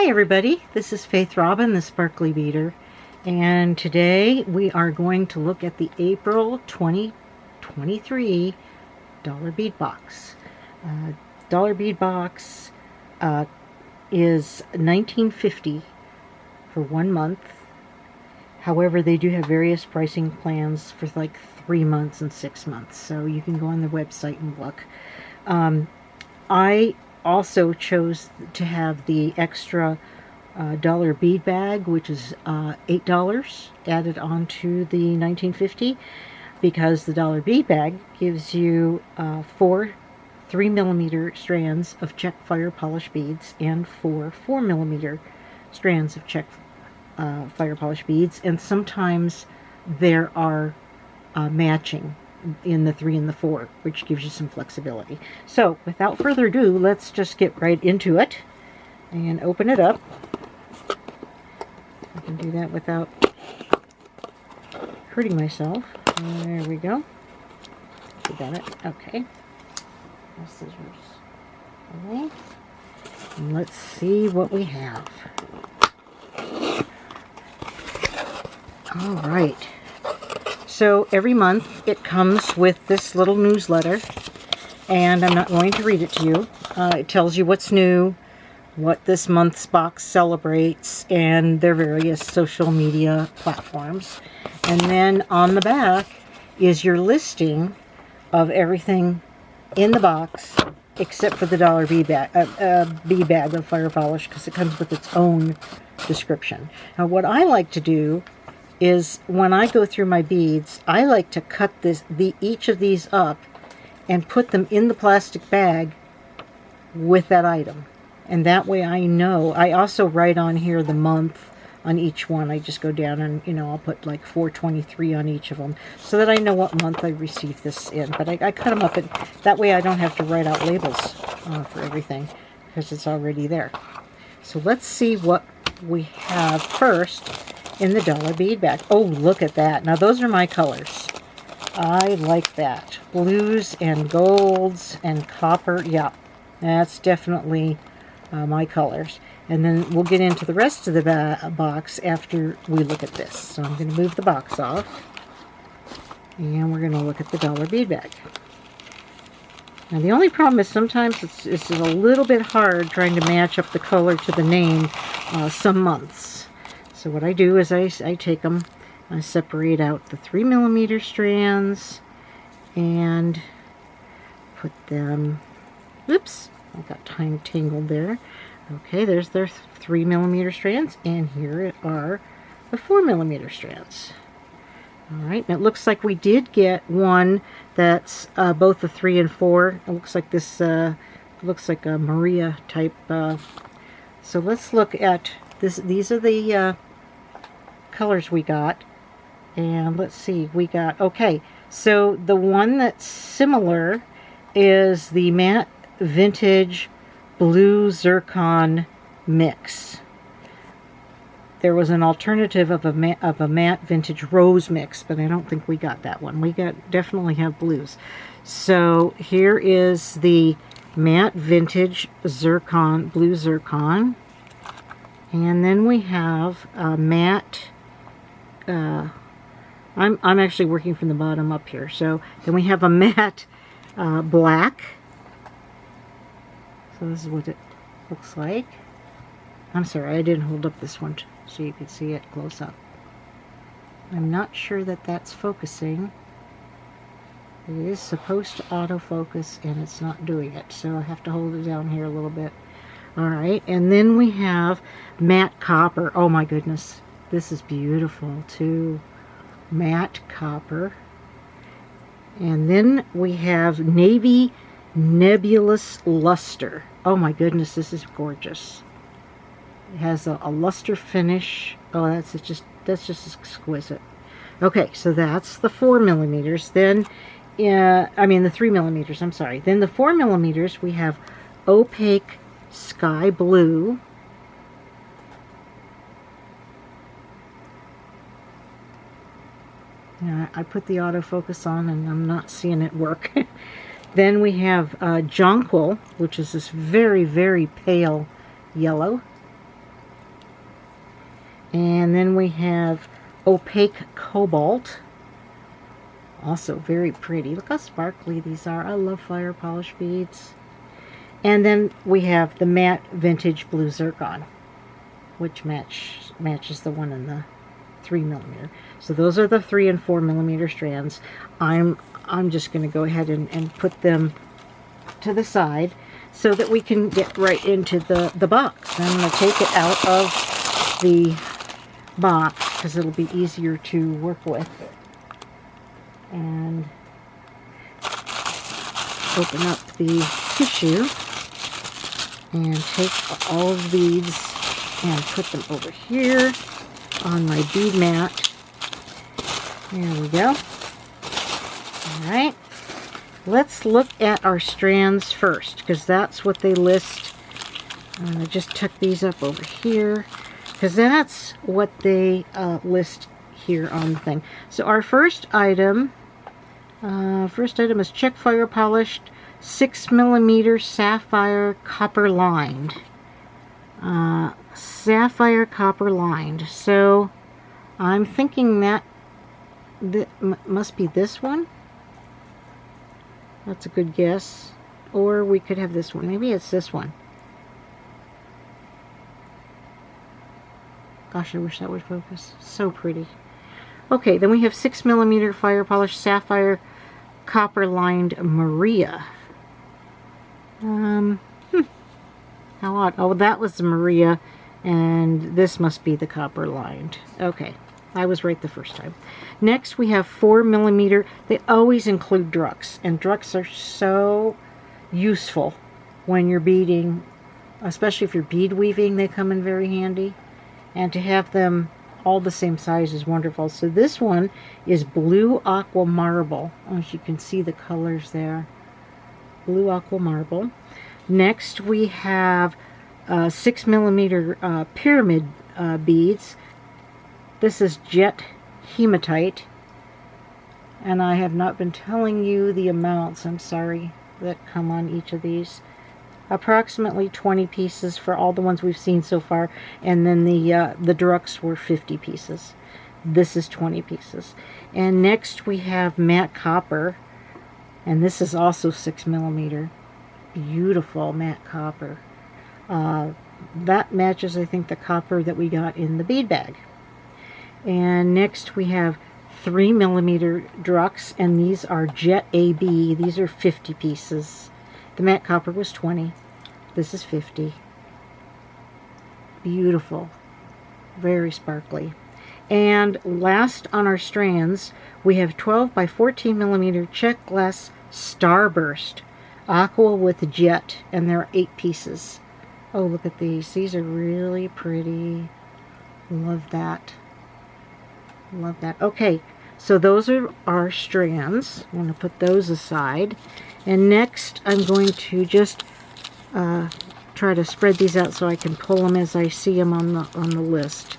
Hi everybody, this is FaithRobin, the Sparkly Beater, and today we are going to look at the April 2023 Dollar Bead Box. Dollar Bead Box is $19.50 for 1 month. However, they do have various pricing plans for like 3 months and 6 months, so you can go on the website and look. I also chose to have the extra dollar bead bag, which is $8 added on to the $19.50, because the dollar bead bag gives you 4 3mm strands of check fire polish beads and 4 4mm strands of check fire polish beads, and sometimes there are matching in the 3 and the 4, which gives you some flexibility. So without further ado, let's just get right into it and open it up. I can do that without hurting myself. There we go. We got it. Okay. No scissors. Okay. And let's see what we have. All right. So every month it comes with this little newsletter, and I'm not going to read it to you. It tells you what's new, what this month's box celebrates, and their various social media platforms. And then on the back is your listing of everything in the box except for the dollar bead bag of fire polish, because it comes with its own description. Now what I like to do is, when I go through my beads, I like to cut each of these up and put them in the plastic bag with that item. And that way I know. I also write on here the month on each one. I just go down and, I'll put like 4/23 on each of them, so that I know what month I received this in. But I cut them up, and that way I don't have to write out labels for everything, because it's already there. So let's see what we have first in the dollar bead bag. Oh, look at that. Now those are my colors. I like that. Blues and golds and copper. Yeah, that's definitely my colors. And then we'll get into the rest of the box after we look at this. So I'm going to move the box off, and we're going to look at the dollar bead bag. Now the only problem is sometimes it's a little bit hard trying to match up the color to the name some months. So what I do is I take them, I separate out the 3mm strands and put them, oops, I got tangled there. Okay, there's their 3mm strands, and here are the 4mm strands. Alright, and it looks like we did get one that's both the 3 and 4. It looks like this, looks like a Maria type. So let's look at this. These are the colors we got, and let's see, we got, okay, so the one that's similar is the matte vintage blue zircon mix. There was an alternative of a matte vintage rose mix, but I don't think we got that one. We definitely have blues. So here is the matte vintage zircon, blue zircon, and then we have matte. I'm actually working from the bottom up here. So then we have a matte black. So this is what it looks like. I'm sorry, I didn't hold up this one so you could see it close up. I'm not sure that that's focusing. It is supposed to autofocus, and it's not doing it, so I have to hold it down here a little bit. Alright, and then we have matte copper. Oh my goodness. This is beautiful too. Matte copper. And then we have navy nebulous luster. Oh my goodness, this is gorgeous. It has a luster finish. Oh, that's just exquisite. Okay, so that's the 4mm. Then, I mean the 3mm. I'm sorry. Then the 4mm, we have opaque sky blue. I put the autofocus on and I'm not seeing it work. Then we have jonquil, which is this very, very pale yellow. And then we have opaque cobalt. Also very pretty. Look how sparkly these are. I love fire polish beads. And then we have the matte vintage blue zircon, which matches the one in the 3mm. So those are the 3 and 4mm strands. I'm just going to go ahead and put them to the side so that we can get right into the box. I'm going to take it out of the box because it'll be easier to work with. And open up the tissue and take all of the beads and put them over here on my bead mat. There we go. Alright. Let's look at our strands first, because that's what they list. I just tuck these up over here, because that's what they list here on the thing. So our first item is check fire polished 6mm sapphire copper lined. Sapphire copper lined. So I'm thinking that must be this one. That's a good guess. Or we could have this one. Maybe it's this one. Gosh, I wish that would focus. So pretty. Okay, then we have 6mm fire polish sapphire copper lined Maria. How odd. Oh, that was the Maria, and this must be the copper lined. Okay, I was right the first time. Next we have 4mm. They always include drucks, and drucks are so useful when you're beading, especially if you're bead weaving. They come in very handy, and to have them all the same size is wonderful. So this one is blue aqua marble. As you can see the colors there. Blue aqua marble. Next we have 6mm pyramid beads. This is jet hematite, and I have not been telling you the amounts, I'm sorry, that come on each of these. Approximately 20 pieces for all the ones we've seen so far, and then the drucks were 50 pieces. This is 20 pieces. And next we have matte copper, and this is also 6mm. Beautiful matte copper. That matches, I think, the copper that we got in the bead bag. And next we have 3mm drucks, and these are Jet AB. These are 50 pieces. The matte copper was 20. This is 50. Beautiful. Very sparkly. And last on our strands, we have 12 by 14mm check glass starburst. Aqua with jet, and there are 8 pieces. Oh, look at these. These are really pretty. Love that. Love that. Okay, so those are our strands. I'm going to put those aside. And next, I'm going to just try to spread these out so I can pull them as I see them on the list.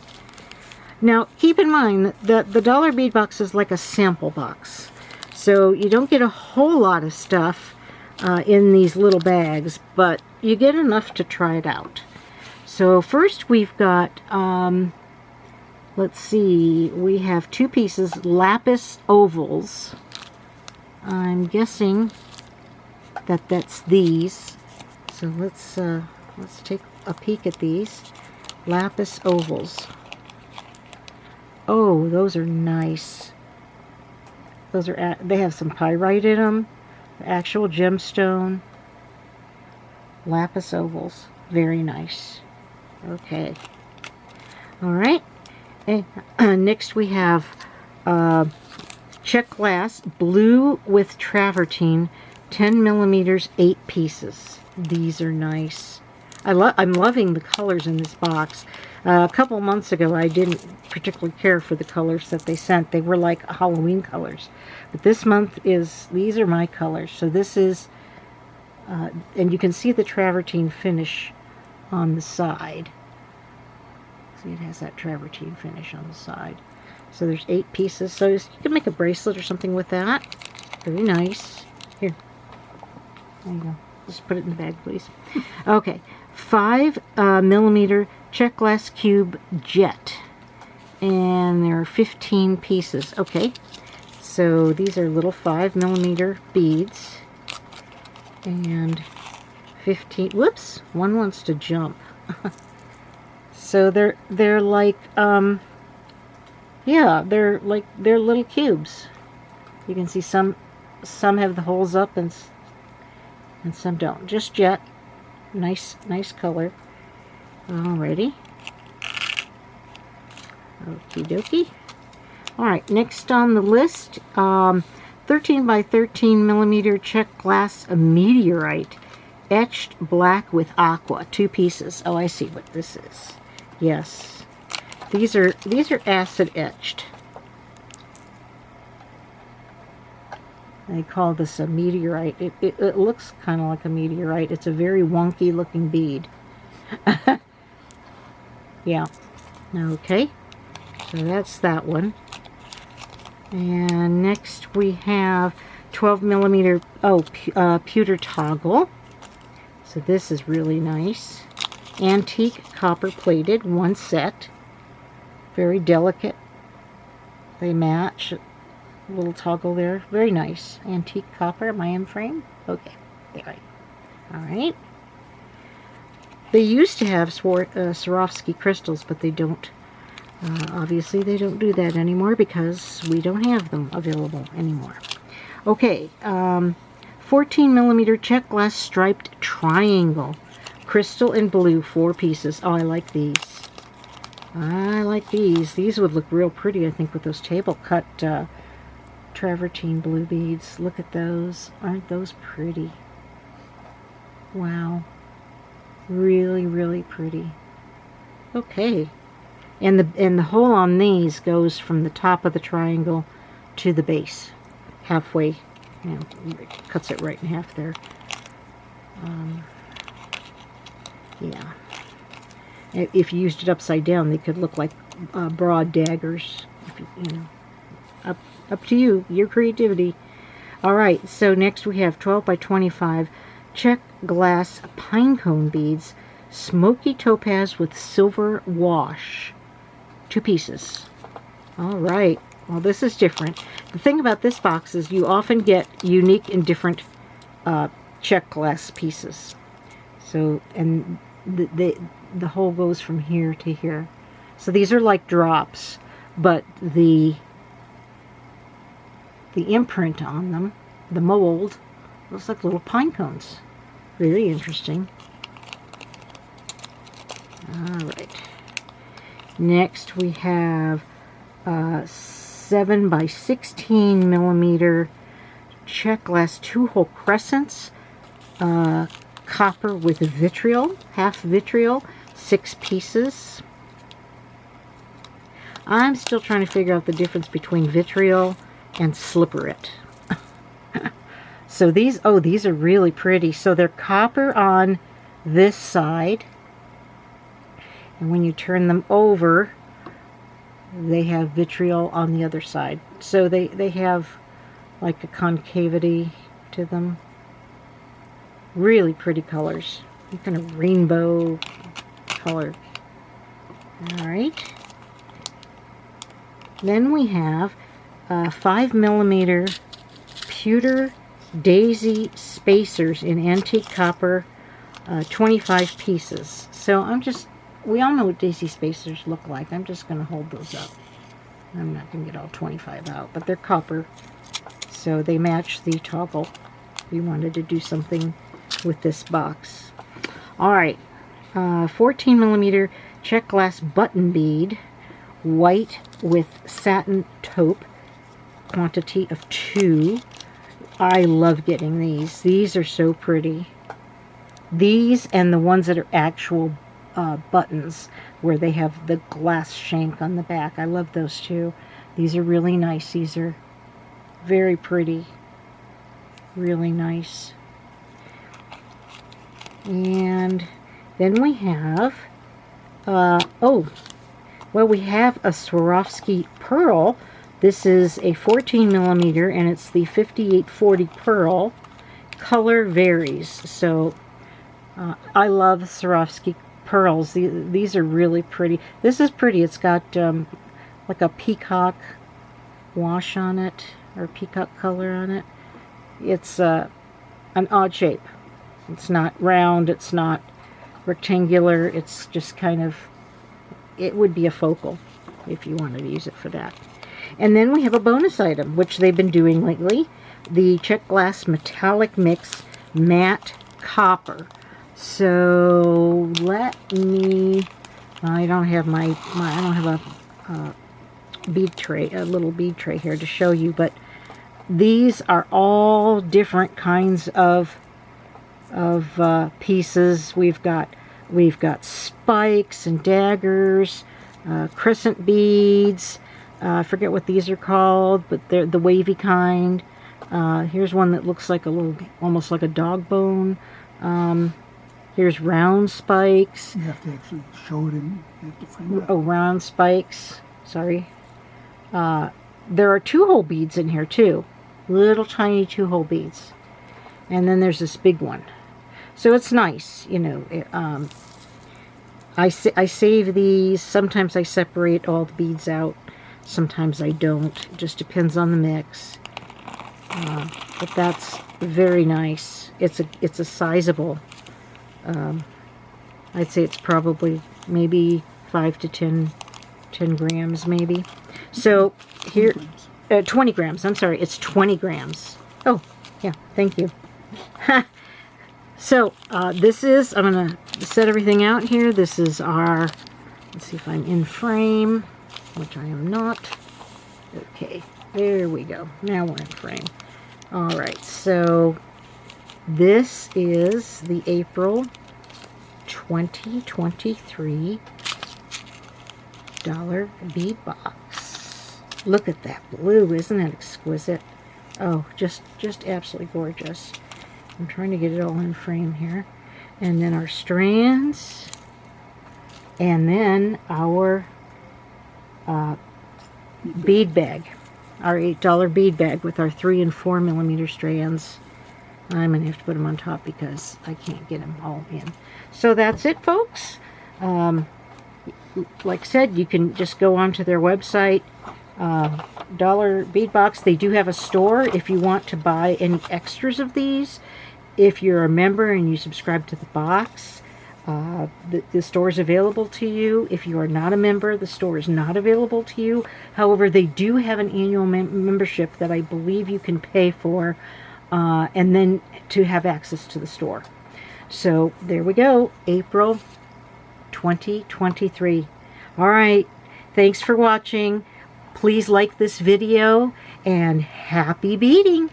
Now, keep in mind that the Dollar Bead Box is like a sample box. So you don't get a whole lot of stuff in these little bags, but you get enough to try it out. So first we've got, let's see, we have 2 pieces, lapis ovals. I'm guessing that that's these. So let's take a peek at these. Lapis ovals. Oh, those are nice. Those are, they have some pyrite in them. The actual gemstone. Lapis ovals. Very nice. Okay. Alright. Next we have check glass blue with travertine, 10mm, 8 pieces. These are nice. I'm loving the colors in this box. A couple months ago I didn't particularly care for the colors that they sent. They were like Halloween colors. But this month these are my colors. So this is, and you can see the travertine finish on the side. See, it has that travertine finish on the side. So there's 8 pieces. So you can make a bracelet or something with that. Very nice. Here. There you go. Just put it in the bag, please. Okay. 5mm check glass cube jet. And there are 15 pieces. Okay, so these are little 5mm beads. And 15, whoops, one wants to jump. So they're like, yeah, they're little cubes. You can see some have the holes up and some don't. Just yet. Nice color. Alrighty. Okie dokie. Alright, next on the list, 13 by 13mm check glass meteorite, etched black with aqua, 2 pieces. Oh, I see what this is. Yes, these are acid etched. They call this a meteorite. It looks kind of like a meteorite. It's a very wonky looking bead. Yeah. Okay. So that's that one. And next we have 12mm pewter toggle. So this is really nice. Antique copper plated, 1 set. Very delicate. They match. Little toggle there. Very nice. Antique copper. Am I in frame? Okay. There. Alright. They used to have Swarovski crystals, but they don't. Obviously, they don't do that anymore because we don't have them available anymore. Okay. 14mm check glass striped triangle. Crystal and blue, 4 pieces. Oh, I like these. I like these. These would look real pretty, I think, with those table cut travertine blue beads. Look at those. Aren't those pretty? Wow. Really, really pretty. Okay. And the hole on these goes from the top of the triangle to the base. Halfway. You know, it cuts it right in half there. Yeah. If you used it upside down, they could look like broad daggers. If you know, up to you, your creativity. All right. So next we have 12 by 25 check glass pinecone beads, smoky topaz with silver wash, 2 pieces. All right. Well, this is different. The thing about this box is you often get unique and different check glass pieces. So, and the hole goes from here to here. So these are like drops, but the imprint on them, the mold, looks like little pine cones. Very interesting. All right. Next we have 7 by 16mm check glass 2-hole crescents, copper with vitriol, half vitriol, 6 pieces. I'm still trying to figure out the difference between vitriol and slipperit. So these are really pretty. So they're copper on this side, and when you turn them over, they have vitriol on the other side. So they have like a concavity to them. Really pretty colors. Kind of rainbow color. Alright. Then we have 5mm pewter daisy spacers in antique copper, 25 pieces. So we all know what daisy spacers look like. I'm just going to hold those up. I'm not going to get all 25 out, but they're copper. So they match the toggle. We wanted to do something with this box. Alright, 14mm check glass button bead, white with satin taupe, quantity of 2. I love getting these. These are so pretty. These and the ones that are actual buttons where they have the glass shank on the back. I love those too. These are really nice. These are very pretty. Really nice. And then we have, we have a Swarovski pearl. This is a 14mm and it's the 5840 pearl. Color varies. So I love Swarovski pearls. These are really pretty. This is pretty. It's got like a peacock wash on it, or peacock color on it. It's an odd shape. It's not round, it's not rectangular, it's just kind of, it would be a focal if you wanted to use it for that. And then we have a bonus item, which they've been doing lately, the Check Glass Metallic Mix Matte Copper. So let me, I don't have I don't have a bead tray, a little bead tray here to show you, but these are all different kinds of pieces. We've got spikes and daggers, crescent beads. I forget what these are called, but they're the wavy kind. Here's one that looks like a little, almost like a dog bone. Here's round spikes. You have to actually show it in. You have to frame it. Oh, round spikes. Sorry. There are 2-hole beads in here too. Little tiny 2-hole beads. And then there's this big one. So it's nice, you know. I save these. Sometimes I separate all the beads out. Sometimes I don't. It just depends on the mix. But that's very nice. It's a sizable. I'd say it's probably maybe 5 to 10 grams maybe. So here, 20 grams. I'm sorry, it's 20 grams. Oh, yeah, thank you. So this is, I'm going to set everything out here. This is our, let's see if I'm in frame, which I am not. Okay, there we go. Now we're in frame. All right, so this is the April 2023 Dollar Bead Box. Look at that blue, isn't it exquisite? Oh, just absolutely gorgeous. I'm trying to get it all in frame here. And then our strands, and then our bead bag, our $8 bead bag with our 3 and 4 millimeter strands. I'm going to have to put them on top because I can't get them all in. So that's it, folks. Like I said, you can just go onto their website, Dollar Bead Box. They do have a store if you want to buy any extras of these. If you're a member and you subscribe to the box, the store is available to you. If you are not a member, the store is not available to you. However, they do have an annual membership that I believe you can pay for, and then to have access to the store. So there we go, April 2023. All right, thanks for watching. Please like this video, and happy beading.